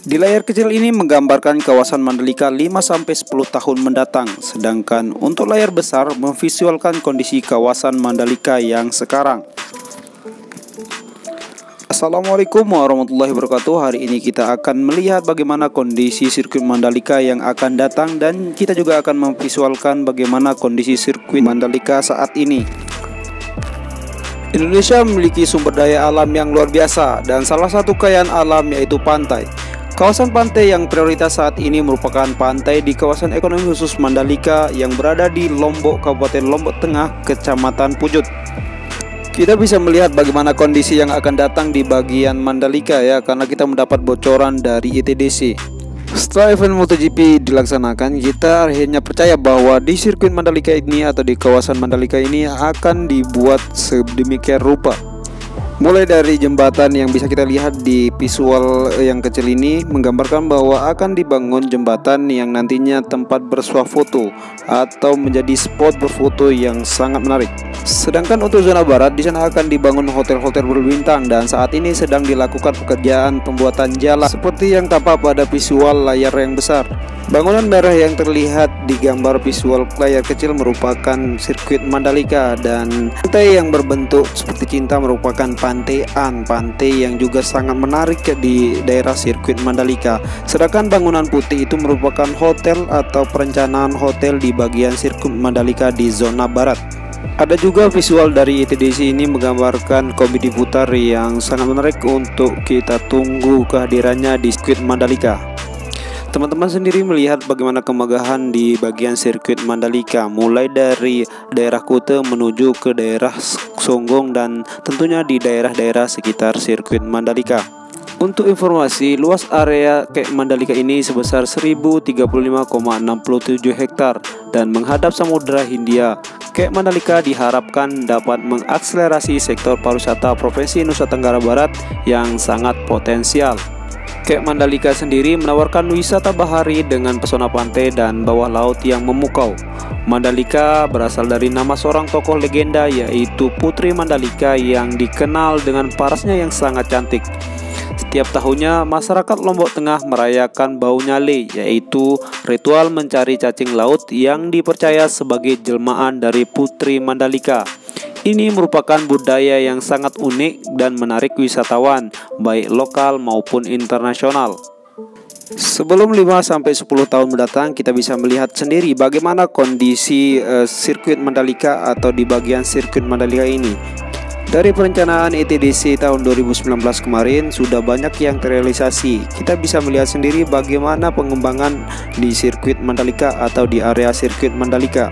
Di layar kecil ini menggambarkan kawasan Mandalika 5-10 tahun mendatang, sedangkan untuk layar besar memvisualkan kondisi kawasan Mandalika yang sekarang. Assalamualaikum warahmatullahi wabarakatuh. Hari ini kita akan melihat bagaimana kondisi sirkuit Mandalika yang akan datang, dan kita juga akan memvisualkan bagaimana kondisi sirkuit Mandalika saat ini. Indonesia memiliki sumber daya alam yang luar biasa, dan salah satu kekayaan alam yaitu pantai. Kawasan pantai yang prioritas saat ini merupakan pantai di kawasan ekonomi khusus Mandalika yang berada di Lombok, Kabupaten Lombok Tengah, Kecamatan Pujut. Kita bisa melihat bagaimana kondisi yang akan datang di bagian Mandalika ya, karena kita mendapat bocoran dari ITDC. Setelah event MotoGP dilaksanakan, kita akhirnya percaya bahwa di sirkuit Mandalika ini atau di kawasan Mandalika ini akan dibuat sedemikian rupa. Mulai dari jembatan yang bisa kita lihat di visual yang kecil ini menggambarkan bahwa akan dibangun jembatan yang nantinya tempat bersuah foto atau menjadi spot berfoto yang sangat menarik. Sedangkan untuk zona barat di sana akan dibangun hotel-hotel berbintang, dan saat ini sedang dilakukan pekerjaan pembuatan jalan seperti yang tampak pada visual layar yang besar. Bangunan merah yang terlihat di gambar visual layar kecil merupakan sirkuit Mandalika, dan pantai yang berbentuk seperti cinta merupakan pantai yang juga sangat menarik di daerah sirkuit Mandalika. Sedangkan bangunan putih itu merupakan hotel atau perencanaan hotel di bagian sirkuit Mandalika di zona barat. Ada juga visual dari ITDC ini menggambarkan komedi putar yang sangat menarik untuk kita tunggu kehadirannya di sirkuit Mandalika. Teman-teman sendiri melihat bagaimana kemegahan di bagian sirkuit Mandalika, mulai dari daerah Kuta menuju ke daerah Songgong dan tentunya di daerah-daerah sekitar sirkuit Mandalika. Untuk informasi, luas area Kek Mandalika ini sebesar 1035,67 hektar dan menghadap Samudra Hindia. Kek Mandalika diharapkan dapat mengakselerasi sektor pariwisata Provinsi Nusa Tenggara Barat yang sangat potensial. Kek Mandalika sendiri menawarkan wisata bahari dengan pesona pantai dan bawah laut yang memukau. Mandalika berasal dari nama seorang tokoh legenda, yaitu Putri Mandalika yang dikenal dengan parasnya yang sangat cantik. Setiap tahunnya masyarakat Lombok Tengah merayakan Bau Nyale, yaitu ritual mencari cacing laut yang dipercaya sebagai jelmaan dari Putri Mandalika. Ini merupakan budaya yang sangat unik dan menarik wisatawan, baik lokal maupun internasional. Sebelum 5-10 tahun mendatang, kita bisa melihat sendiri bagaimana kondisi sirkuit Mandalika atau di bagian sirkuit Mandalika ini. Dari perencanaan ITDC tahun 2019 kemarin sudah banyak yang terrealisasi. Kita bisa melihat sendiri bagaimana pengembangan di sirkuit Mandalika atau di area sirkuit Mandalika.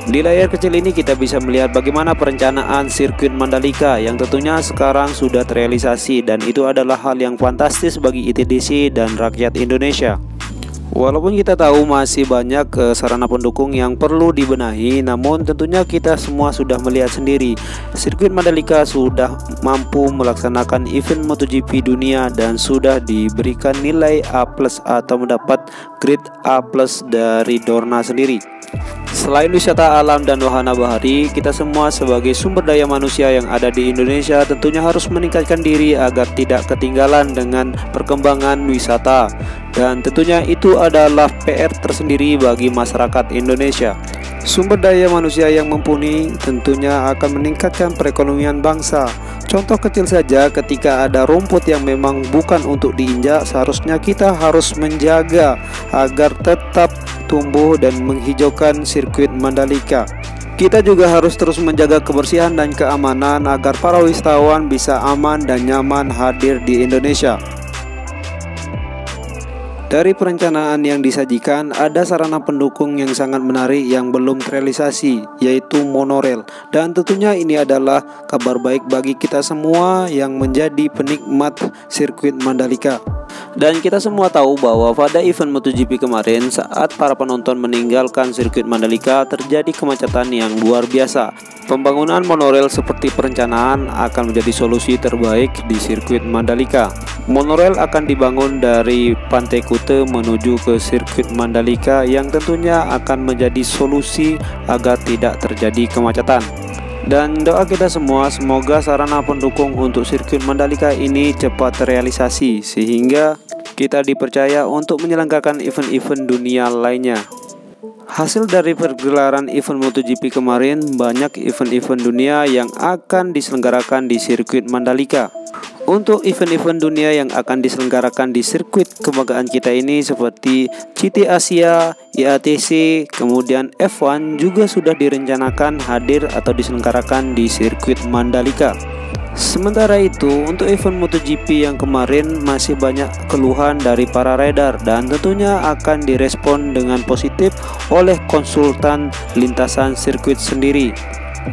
Di layar kecil ini kita bisa melihat bagaimana perencanaan sirkuit Mandalika yang tentunya sekarang sudah terrealisasi, dan itu adalah hal yang fantastis bagi ITDC dan rakyat Indonesia. Walaupun kita tahu masih banyak sarana pendukung yang perlu dibenahi, namun tentunya kita semua sudah melihat sendiri sirkuit Mandalika sudah mampu melaksanakan event MotoGP dunia dan sudah diberikan nilai A+ atau mendapat grade A+ dari Dorna sendiri. Selain wisata alam dan wahana bahari, kita semua sebagai sumber daya manusia yang ada di Indonesia tentunya harus meningkatkan diri agar tidak ketinggalan dengan perkembangan wisata. Dan tentunya itu adalah PR tersendiri bagi masyarakat Indonesia. Sumber daya manusia yang mumpuni tentunya akan meningkatkan perekonomian bangsa. Contoh kecil saja, ketika ada rumput yang memang bukan untuk diinjak, seharusnya kita harus menjaga agar tetap tumbuh dan menghijaukan sirkuit Mandalika. Kita juga harus terus menjaga kebersihan dan keamanan agar para wisatawan bisa aman dan nyaman hadir di Indonesia. Dari perencanaan yang disajikan, ada sarana pendukung yang sangat menarik yang belum terrealisasi, yaitu monorail. Dan tentunya ini adalah kabar baik bagi kita semua yang menjadi penikmat sirkuit Mandalika. Dan kita semua tahu bahwa pada event MotoGP kemarin, saat para penonton meninggalkan sirkuit Mandalika, terjadi kemacetan yang luar biasa. Pembangunan monorail seperti perencanaan akan menjadi solusi terbaik di sirkuit Mandalika. Monorail akan dibangun dari Pantai Kuta menuju ke sirkuit Mandalika yang tentunya akan menjadi solusi agar tidak terjadi kemacetan. Dan doa kita semua semoga sarana pendukung untuk sirkuit Mandalika ini cepat terrealisasi sehingga kita dipercaya untuk menyelenggarakan event-event dunia lainnya. Hasil dari pergelaran event MotoGP kemarin, banyak event-event dunia yang akan diselenggarakan di sirkuit Mandalika. Untuk event-event dunia yang akan diselenggarakan di sirkuit kebanggaan kita ini seperti GT Asia, IATC, kemudian F1 juga sudah direncanakan hadir atau diselenggarakan di sirkuit Mandalika. Sementara itu, untuk event MotoGP yang kemarin masih banyak keluhan dari para rider dan tentunya akan direspon dengan positif oleh konsultan lintasan sirkuit sendiri.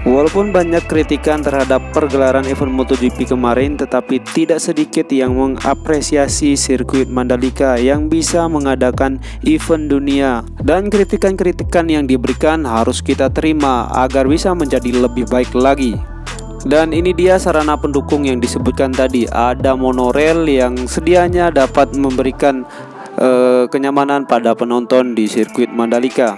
Walaupun banyak kritikan terhadap pergelaran event MotoGP kemarin, tetapi tidak sedikit yang mengapresiasi sirkuit Mandalika yang bisa mengadakan event dunia. Dan kritikan-kritikan yang diberikan harus kita terima agar bisa menjadi lebih baik lagi. Dan ini dia sarana pendukung yang disebutkan tadi. Ada monorail yang sedianya dapat memberikan kenyamanan pada penonton di sirkuit Mandalika.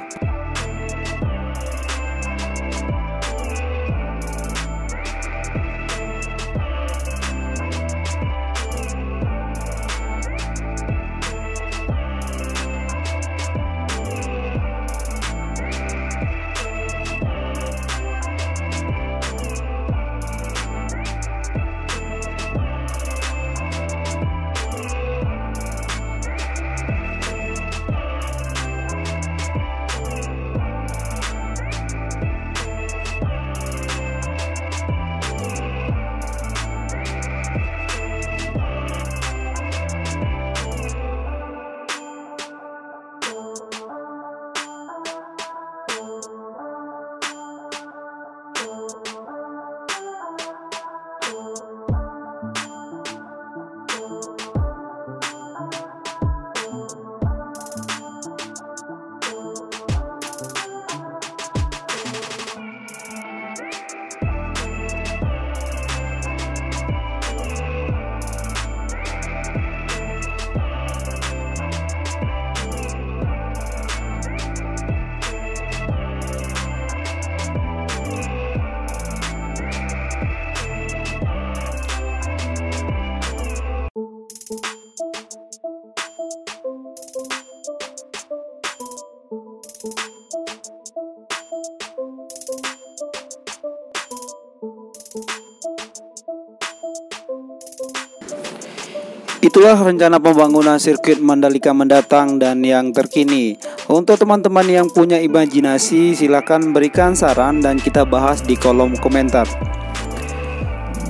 Itulah rencana pembangunan sirkuit Mandalika mendatang dan yang terkini. Untuk teman-teman yang punya imajinasi, silakan berikan saran dan kita bahas di kolom komentar.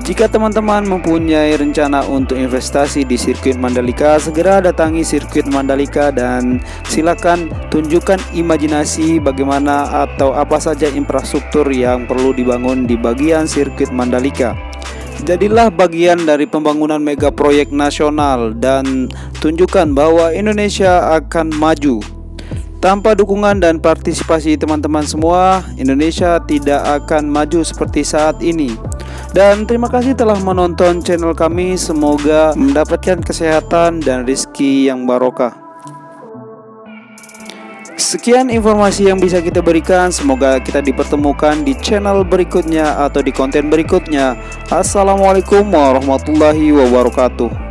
Jika teman-teman mempunyai rencana untuk investasi di sirkuit Mandalika, segera datangi sirkuit Mandalika dan silakan tunjukkan imajinasi bagaimana atau apa saja infrastruktur yang perlu dibangun di bagian sirkuit Mandalika. Jadilah bagian dari pembangunan mega proyek nasional dan tunjukkan bahwa Indonesia akan maju. Tanpa dukungan dan partisipasi teman-teman semua, Indonesia tidak akan maju seperti saat ini. Dan terima kasih telah menonton channel kami. Semoga mendapatkan kesehatan dan rezeki yang barokah. Sekian informasi yang bisa kita berikan. Semoga kita dipertemukan di channel berikutnya atau di konten berikutnya. Assalamualaikum warahmatullahi wabarakatuh.